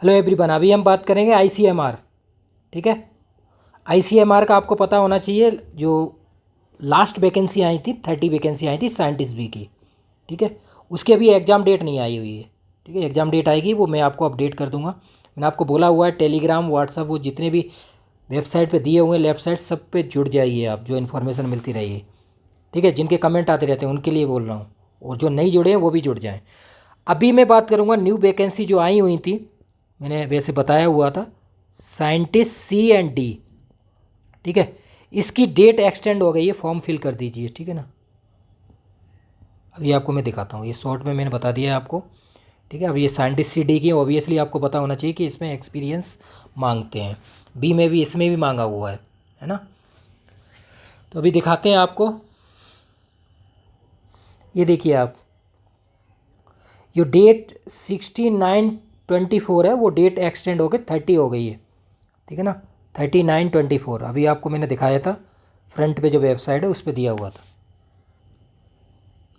Hello everyone, अभी हम बात करेंगे आईसीएमआर। ठीक है, आईसीएमआर का आपको पता होना चाहिए। जो लास्ट वैकेंसी आई थी, 30 वैकेंसी आई थी साइंटिस्ट बी की। ठीक है, उसकी अभी एग्ज़ाम डेट नहीं आई हुई है। ठीक है, एग्ज़ाम डेट आएगी, वो मैं आपको अपडेट कर दूंगा। मैंने आपको बोला हुआ है टेलीग्राम, व्हाट्सअप, वो जितने भी वेबसाइट पे दिए हुए हैं लेफ्ट साइड, सब पे जुड़ जाइए आप, जो इन्फॉर्मेशन मिलती रहिए। ठीक है, जिनके कमेंट आते रहते हैं उनके लिए बोल रहा हूँ, और जो नहीं जुड़े हैं वो भी जुड़ जाएं। अभी मैं बात करूँगा न्यू वैकेंसी जो आई हुई थी, मैंने वैसे बताया हुआ था, साइंटिस्ट सी एंड डी। ठीक है, इसकी डेट एक्सटेंड हो गई है, फॉर्म फिल कर दीजिए। ठीक है ना, अभी आपको मैं दिखाता हूँ, ये शॉर्ट में मैंने बता दिया है आपको। ठीक है, अब ये साइंटिस्ट सी डी की ऑब्वियसली आपको पता होना चाहिए कि इसमें एक्सपीरियंस मांगते हैं। बी में भी, इसमें भी मांगा हुआ है ना। तो अभी दिखाते हैं आपको, ये देखिए आप, जो डेट 69/24 है वो डेट एक्सटेंड होकर 30 हो गई है। ठीक है ना, 39/24 अभी आपको मैंने दिखाया था, फ्रंट पे जो वेबसाइट है उस पर दिया हुआ था।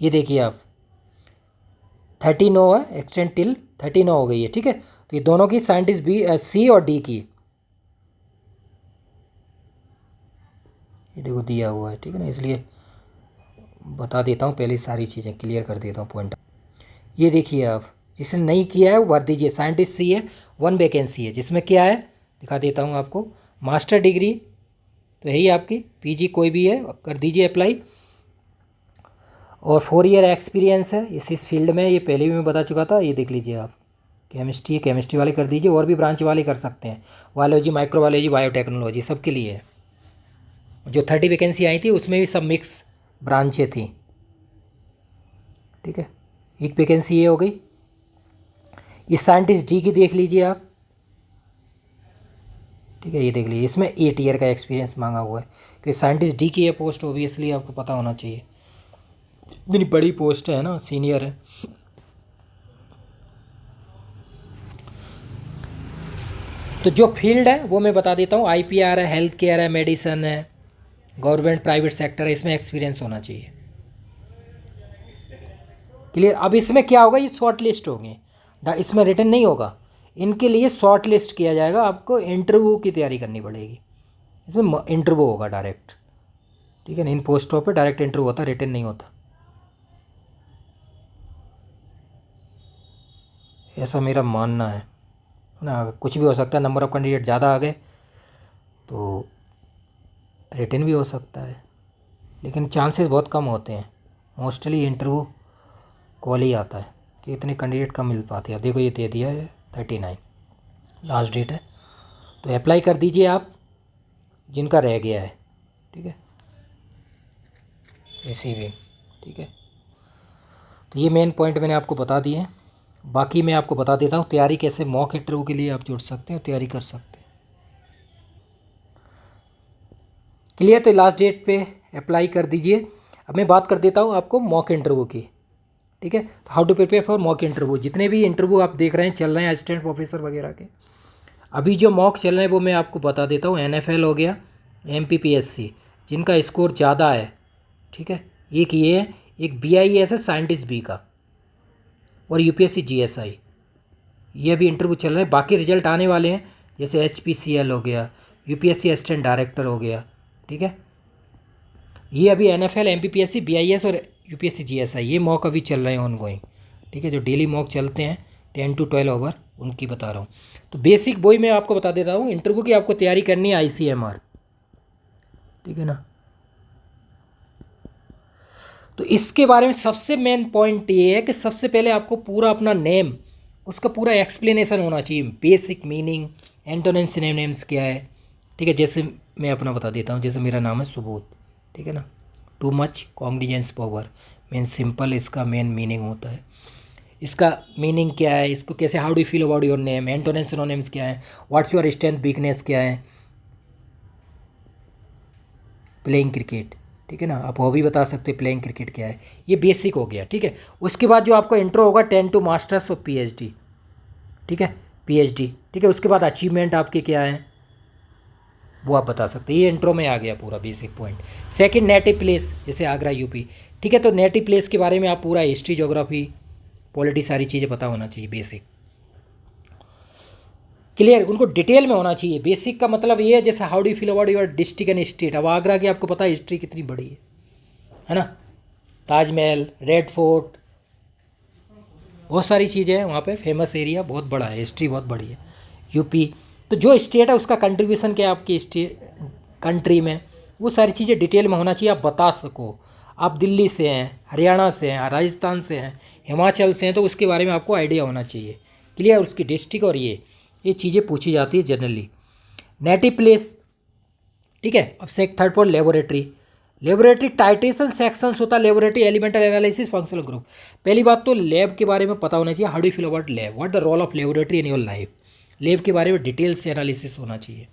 ये देखिए आप, 39 है, एक्सटेंड टिल 39 हो गई है। ठीक है, तो ये दोनों की साइंटिस्ट बी, सी और डी की, ये देखो दिया हुआ है। ठीक है ना, इसलिए बता देता हूँ, पहले सारी चीज़ें क्लियर कर देता हूँ पॉइंट। ये देखिए आप, जिसने नहीं किया है वो भर दीजिए। साइंटिस्ट सी है, 1 वैकेंसी है, जिसमें क्या है दिखा देता हूँ आपको। मास्टर डिग्री तो यही आपकी, पीजी कोई भी है कर दीजिए अप्लाई, और 4 ईयर एक्सपीरियंस है इस फील्ड में, ये पहले भी मैं बता चुका था। ये देख लीजिए आप, केमिस्ट्री है, केमिस्ट्री वाले कर दीजिए, और भी ब्रांच वाले कर सकते हैं, बायोलॉजी, माइक्रोबायोलॉजी, बायोटेक्नोलॉजी, सबके लिए है। जो 30 वैकेंसी आई थी उसमें भी सब मिक्स ब्रांचें थी। ठीक है, एक वैकेंसी ये हो गई। ये साइंटिस्ट डी की देख लीजिए आप। ठीक है, ये देख लीजिए, इसमें 8 ईयर का एक्सपीरियंस मांगा हुआ है, कि साइंटिस्ट डी की ये पोस्ट ओबियसली आपको पता होना चाहिए, इतनी बड़ी पोस्ट है ना, सीनियर है। तो जो फील्ड है वो मैं बता देता हूँ, आईपीआर है, हेल्थ केयर है, मेडिसन है, गवर्नमेंट प्राइवेट सेक्टर है, इसमें एक्सपीरियंस होना चाहिए। क्लियर। अब इसमें क्या होगा, ये शॉर्ट लिस्ट होंगे, इसमें रिटर्न नहीं होगा, इनके लिए शॉर्ट लिस्ट किया जाएगा। आपको इंटरव्यू की तैयारी करनी पड़ेगी, इसमें इंटरव्यू होगा डायरेक्ट। ठीक है ना, इन पोस्टों पे डायरेक्ट इंटरव्यू होता है, रिटर्न नहीं होता, ऐसा मेरा मानना है ना। कुछ भी हो सकता है, नंबर ऑफ़ कैंडिडेट ज़्यादा आ गए तो रिटर्न भी हो सकता है, लेकिन चांसेस बहुत कम होते हैं। मोस्टली इंटरव्यू कॉल ही आता है, कि इतने कैंडिडेट कम मिल पाते हैं। अब देखो ये दे दिया है 39 लास्ट डेट है, तो अप्लाई कर दीजिए आप, जिनका रह गया है। ठीक है, ऐसे भी। ठीक है, तो ये मेन पॉइंट मैंने आपको बता दिए हैं। बाकी मैं आपको बता देता हूँ तैयारी कैसे, मॉक इंटरव्यू के लिए आप जुड़ सकते हैं, तैयारी कर सकते हैं। क्लियर, तो लास्ट डेट पे अप्लाई कर दीजिए। अब मैं बात कर देता हूँ आपको मॉक इंटरव्यू की। ठीक है, तो how to prepare for mock interview. जितने भी इंटरव्यू आप देख रहे हैं, चल रहे हैं असिस्टेंट प्रोफेसर वगैरह के, अभी जो मॉक चल रहे हैं वो मैं आपको बता देता हूँ। एनएफएल हो गया, एमपीपीएससी, जिनका स्कोर ज़्यादा है। ठीक है, एक ये है, एक बीआईएस है साइंटिस्ट बी का, और यूपीएससी जीएसआई, ये भी इंटरव्यू चल रहे हैं। बाकी रिजल्ट आने वाले हैं, जैसे एचपीसीएल हो गया, यूपीएससी असिस्टेंट डायरेक्टर हो गया। ठीक है, ये अभी एनएफएल, एमपीपीएससी, बीआईएस और यूपीएससी जीएसआई, ये मॉक अभी चल रहे हैं ऑन गोइंग। ठीक है, जो डेली मॉक चलते हैं 10 to 12 ओवर, उनकी बता रहा हूँ। तो बेसिक वही मैं आपको बता देता हूँ, इंटरव्यू की आपको तैयारी करनी है आईसीएमआर। ठीक है ना, तो इसके बारे में सबसे मेन पॉइंट ये है कि सबसे पहले आपको पूरा अपना नेम, उसका पूरा एक्सप्लेनेशन होना चाहिए, बेसिक मीनिंग, एंटोनिम, सिनोनिम्स क्या है। ठीक है, जैसे मैं अपना बता देता हूँ, जैसे मेरा नाम है सुबोध। ठीक है ना, too much cognizance power mean simple, इसका मेन मीनिंग होता है। इसका मीनिंग क्या है, इसको कैसे, how do feel about your name, antonym, synonyms क्या है, व्हाट्स योर स्ट्रेंथ वीकनेस क्या है, प्लेइंग क्रिकेट। ठीक है ना, आप वो भी बता सकते हैं प्लेइंग क्रिकेट क्या है, ये बेसिक हो गया। ठीक है, उसके बाद जो आपका इंट्रो होगा 10 to मास्टर्स और पीएचडी। ठीक है, पीएचडी। ठीक है, उसके बाद अचीवमेंट आपके क्या है वो आप बता सकते हैं। ये इंट्रो में आ गया पूरा basic point. Second, native place, जैसे आगरा यूपी। ठीक है, तो नेटिव प्लेस के बारे में आप पूरा हिस्ट्री, ज्योग्राफी, पॉलिटी, सारी चीज़ें पता होना चाहिए बेसिक। क्लियर, उनको डिटेल में होना चाहिए। बेसिक का मतलब ये है जैसे how do you feel about your district and state. अब आगरा की आपको पता है हिस्ट्री कितनी बड़ी है ना, ताजमहल, रेड फोर्ट, बहुत सारी चीज़ें हैं वहाँ पे, फेमस एरिया बहुत बड़ा है, हिस्ट्री बहुत बड़ी है यूपी। तो जो स्टेट है उसका कंट्रीब्यूशन क्या है आपकी स्टेट कंट्री में, वो सारी चीज़ें डिटेल में होना चाहिए, आप बता सको। आप दिल्ली से हैं, हरियाणा से हैं, राजस्थान से हैं, हिमाचल से हैं, तो उसके बारे में आपको आइडिया होना चाहिए। क्लियर, उसकी डिस्ट्रिक्ट और ये चीज़ें पूछी जाती है जनरली। नेटिव प्लेस, ठीक है। अब third point laboratory. Laboratory titration sections होता है, laboratory elemental analysis functional group. पहली बात तो लैब के बारे में पता होना चाहिए, how do feel about lab, what the role of laboratory in your life. Lab के बारे में डिटेल से एनालिसिस होना चाहिए,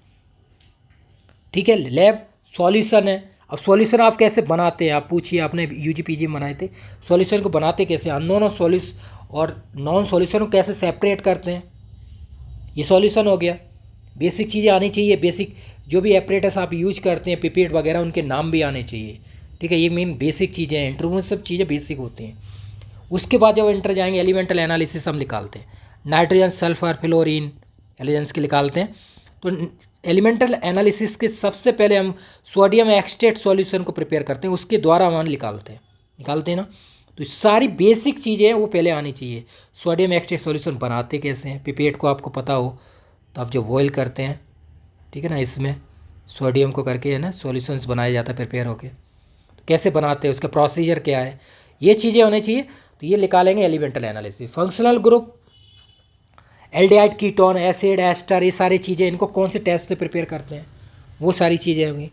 ठीक है। लैब सॉल्यूशन है, अब सॉल्यूशन आप कैसे बनाते हैं, आप पूछिए, आपने यूजी पीजी में बनाए थे, सॉल्यूशन को बनाते कैसे, अननोन सॉल्यूशन और नॉन सॉल्यूशन को कैसे सेपरेट करते हैं, ये सॉल्यूशन हो गया। बेसिक चीज़ें आनी चाहिए, बेसिक जो भी एपरेटस आप यूज करते हैं, पिपेट वगैरह, उनके नाम भी आने चाहिए, ठीक है। ये मेन बेसिक चीज़ें हैं, इंटरव्यू में सब चीज़ें बेसिक होती हैं। उसके बाद जब इंटर जाएंगे, एलिमेंटल एनालिसिस हम निकालते हैं, नाइट्रोजन, सल्फर, फ्लोरीन एलिजेंस के निकालते हैं। तो एलिमेंटल एनालिसिस के सबसे पहले हम सोडियम एक्सट्रेट सॉल्यूशन को प्रिपेयर करते हैं, उसके द्वारा हम निकालते हैं ना। तो सारी बेसिक चीज़ें हैं वो पहले आनी चाहिए। सोडियम एक्सट्रेट सॉल्यूशन बनाते कैसे हैं, पिपेट को आपको पता हो तो आप जो बॉयल करते हैं, ठीक है ना, इसमें सोडियम को करके है ना सॉल्यूशंस बनाया जाता है प्रिपेयर होके, तो कैसे बनाते हैं, उसका प्रोसीजर क्या है, ये चीज़ें होनी चाहिए। तो ये निकालेंगे elemental analysis. Functional group, aldehyde, ketone, acid, ester, ये सारी चीज़ें, इनको कौन से टेस्ट से प्रिपेयर करते हैं, वो सारी चीज़ें होंगी।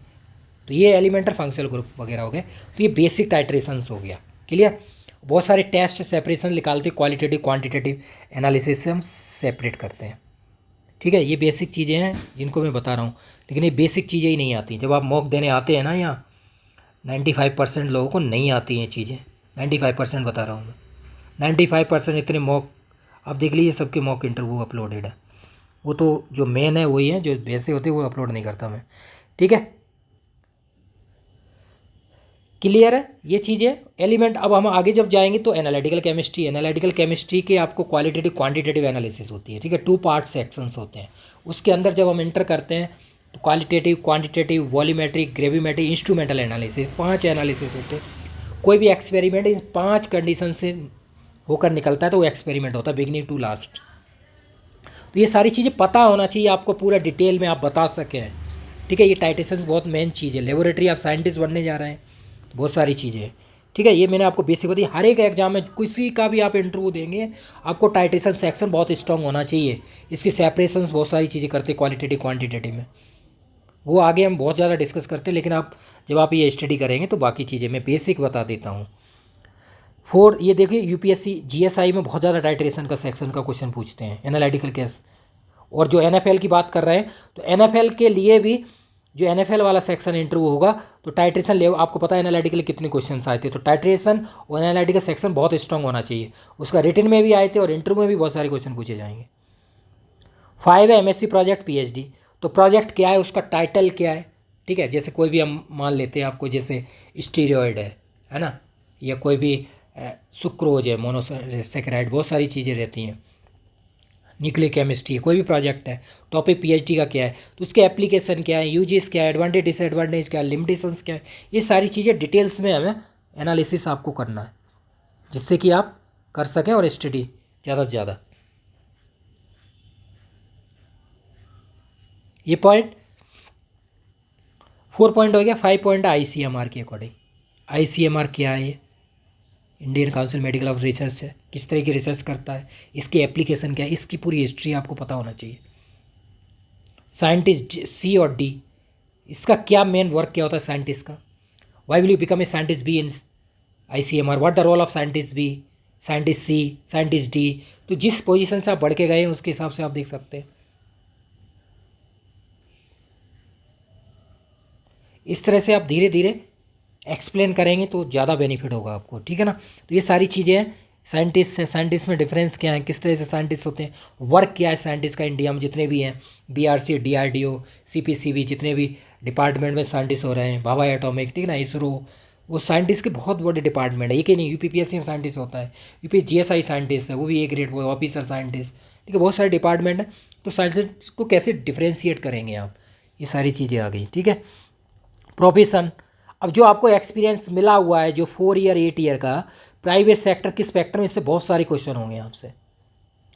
तो ये एलिमेंटल फंक्शनल ग्रुप वगैरह हो गए। तो ये बेसिक टाइट्रेशंस हो गया, क्लियर। बहुत सारे टेस्ट सेपरेशन निकालते हैं, क्वालिटेटिव क्वांटिटेटिव एनालिसिस से हम सेपरेट करते हैं, ठीक है। ये बेसिक चीज़ें हैं जिनको मैं बता रहा हूँ, लेकिन ये बेसिक चीज़ें ही नहीं आती। जब आप मॉक देने आते हैं ना, यहाँ 95% लोगों को नहीं आती हैं चीज़ें, 95% बता रहा हूँ मैं, 95% इतने मॉक, आप देख लीजिए सबके मॉक इंटरव्यू अपलोडेड है। वो तो जो मेन है वही है, जो वैसे होते हैं वो अपलोड नहीं करता मैं, ठीक है। क्लियर है ये चीज़ें एलिमेंट। अब हम आगे जब जाएंगे तो एनालिटिकल केमिस्ट्री के आपको क्वालिटेटिव क्वांटिटेटिव एनालिसिस होती है, ठीक है। 2 पार्ट सेक्शंस होते हैं। उसके अंदर जब हम इंटर करते हैं तो qualitative, quantitative, volumetric, gravimetric, instrumental analysis, 5 analysis होते हैं। कोई भी एक्सपेरिमेंट इन 5 कंडीशन से होकर निकलता है तो वो एक्सपेरिमेंट होता है, बिगिनिंग टू लास्ट। तो ये सारी चीज़ें पता होना चाहिए आपको, पूरा डिटेल में आप बता सकें, ठीक है। ये टाइटेशन बहुत मेन चीज़ है। लेबोरेटरी आप साइंटिस्ट बनने जा रहे हैं, बहुत सारी चीज़ें हैं, ठीक है। ये मैंने आपको बेसिक होती है। हर एक एग्जाम में किसी का भी आप इंटरव्यू देंगे, आपको टाइटेशन सेक्शन बहुत स्ट्रॉन्ग होना चाहिए। इसकी सेपरेशंस बहुत सारी चीज़ें करते हैं क्वालिटेटिव क्वांटिटेटिव में, वो आगे हम बहुत ज़्यादा डिस्कस करते हैं, लेकिन आप जब आप ये स्टडी करेंगे तो बाकी चीज़ें मैं बेसिक बता देता हूँ। ये देखिए यूपीएससी जीएसआई में बहुत ज़्यादा टाइट्रेशन का सेक्शन का क्वेश्चन पूछते हैं, एनालिटिकल केस। और जो एनएफएल की बात कर रहे हैं तो एनएफएल के लिए भी जो एनएफएल वाला सेक्शन इंटरव्यू होगा तो टाइट्रेशन लेवल, आपको पता है एनालिटिकल कितने क्वेश्चन आए थे, तो टाइट्रेशन और एनालिटिकल सेक्शन बहुत स्ट्रॉन्ग होना चाहिए। उसका रिटन में भी आए थे और इंटरव्यू में भी बहुत सारे क्वेश्चन पूछे जाएंगे। 5 है एमएससी प्रोजेक्ट पीएचडी। तो प्रोजेक्ट क्या है, उसका टाइटल क्या है, ठीक है। जैसे कोई भी हम मान लेते हैं आपको, जैसे स्टीरॉयड है ना, या कोई भी सुक्रोज है, मोनोसेकेराइड, बहुत सारी चीज़ें रहती हैं, न्यूक्लियर केमिस्ट्री, कोई भी प्रोजेक्ट है, टॉपिक पीएचडी का क्या है, तो उसके एप्लीकेशन क्या है, यूजेस क्या है, एडवांटेज डिसएडवांटेज क्या है, लिमिटेशंस क्या है, ये सारी चीज़ें डिटेल्स में हमें एनालिसिस आपको करना है, जिससे कि आप कर सकें और स्टडी ज़्यादा से ज़्यादा। ये पॉइंट 4 पॉइंट हो गया। 5 पॉइंट है आईसीएमआर के अकॉर्डिंग। आईसीएमआर क्या है, ये Indian council medical of research है, किस तरह की रिसर्च करता है, इसकी एप्लीकेशन क्या है, इसकी पूरी हिस्ट्री आपको पता होना चाहिए। साइंटिस्ट सी और डी, इसका क्या मेन वर्क क्या होता है साइंटिस्ट का, why will you become a scientist B in ICMR, what the role of scientist B, scientist C, scientist D. तो जिस पोजीशन से आप बढ़ के गए हैं उसके हिसाब से आप देख सकते हैं। इस तरह से आप धीरे धीरे एक्सप्लेन करेंगे तो ज़्यादा बेनिफिट होगा आपको, ठीक है ना। तो ये सारी चीज़ें हैं। साइंटिस्ट है, साइंटिस्ट में डिफरेंस क्या है, किस तरह से साइंटिस्ट होते हैं, वर्क क्या है साइंटिस्ट का इंडिया में, जितने भी हैं बीआरसी, डीआरडीओ, सीपीसीबी, जितने भी डिपार्टमेंट में साइंटिस्ट हो रहे हैं, भाभा एटॉमिक, ठीक है ना, इसरो, वो साइंटिस्ट के बहुत बड़े डिपार्टमेंट है। ये कि नहीं यूपीपीएससी में साइंटिस्ट होता है, यूपी जीएसआई साइंटिस्ट है, वो भी एक ग्रेड ऑफिसर साइंटिस्ट, ठीक है, बहुत सारे डिपार्टमेंट है। तो साइंटिस्ट को कैसे डिफ्रेंशिएट करेंगे आप, ये सारी चीज़ें आ गई। ठीक है, प्रोफेशन, अब जो आपको एक्सपीरियंस मिला हुआ है जो 4 ईयर 8 ईयर का, प्राइवेट सेक्टर किस सेक्टर में, इससे बहुत सारे क्वेश्चन होंगे आपसे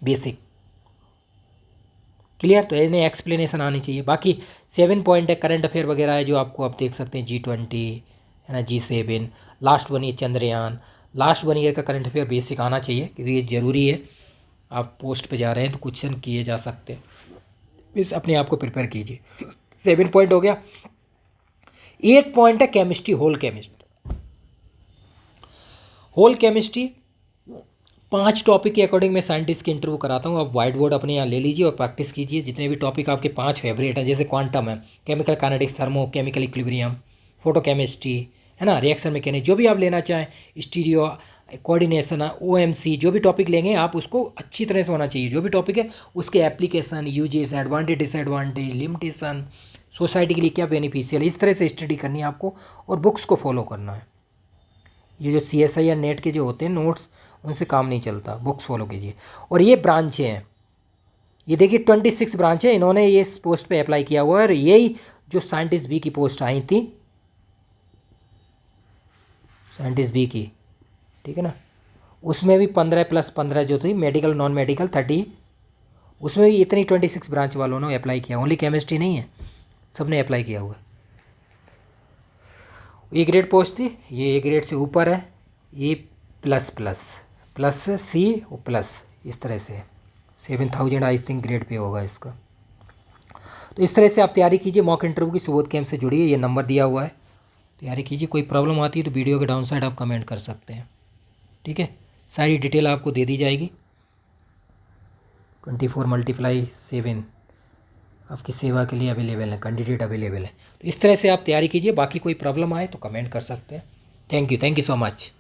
बेसिक। क्लियर, तो इन्हें एक्सप्लेनेशन आनी चाहिए। बाकी 7 पॉइंट है करंट अफेयर वगैरह है जो आपको आप देख सकते हैं, G20 है ना, G7, last 1 year Chandrayaan, last 1 year का करंट अफेयर बेसिक आना चाहिए क्योंकि ये ज़रूरी है। आप पोस्ट पे जा रहे हैं तो क्वेश्चन किए जा सकते हैं, इस अपने आप को प्रिपेयर कीजिए। 7 पॉइंट हो गया। 8 पॉइंट है chemistry, whole chemistry. Whole chemistry 5 topic के अकॉर्डिंग मैं साइंटिस्ट के इंटरव्यू कराता हूँ। आप वाइट बोर्ड अपने यहाँ ले लीजिए और प्रैक्टिस कीजिए। जितने भी टॉपिक आपके 5 फेवरेट हैं, जैसे क्वांटम है, chemical kinetics, thermo chemical equilibrium, photo chemistry है ना, रिएक्शन मैकेनिक्स, जो भी आप लेना चाहें, स्टीरियो कोऑर्डिनेशन, OMC, जो भी टॉपिक लेंगे आप उसको अच्छी तरह से होना चाहिए। जो भी टॉपिक है उसके application, uses, advantage, disadvantage, limitation, society के लिए क्या बेनिफिशियल, इस तरह से स्टडी करनी है आपको और बुक्स को फॉलो करना है। ये जो CSI या नेट के जो होते हैं नोट्स, उनसे काम नहीं चलता, बुक्स फॉलो कीजिए। और ये ब्रांचें हैं, ये देखिए 26 ब्रांच है, इन्होंने ये इस पोस्ट पे अप्लाई किया हुआ है। और यही जो साइंटिस्ट बी की पोस्ट आई थी, साइंटिस्ट बी की, ठीक है ना, उसमें भी 15+15 जो थी, मेडिकल नॉन मेडिकल 30, उसमें भी इतनी 26 ब्रांच वालों ने अप्लाई किया। ओनली केमिस्ट्री नहीं है, सब ने अप्लाई किया हुआ है। ए ग्रेड पोस्ट थी, ये ए ग्रेड से ऊपर है, ये प्लस प्लस प्लस C और प्लस, इस तरह से 7000 आई थिंक ग्रेड पे होगा इसका। तो इस तरह से आप तैयारी कीजिए मॉक इंटरव्यू की। सुबोध कैंप से जुड़िए, ये नंबर दिया हुआ है, तैयारी कीजिए। कोई प्रॉब्लम आती है तो वीडियो के डाउन साइड आप कमेंट कर सकते हैं। ठीक है, सारी डिटेल आपको दे दी जाएगी। 24×7 आपकी सेवा के लिए अवेलेबल है, कैंडिडेट अवेलेबल है। तो इस तरह से आप तैयारी कीजिए। बाकी कोई प्रॉब्लम आए तो कमेंट कर सकते हैं। Thank you so much.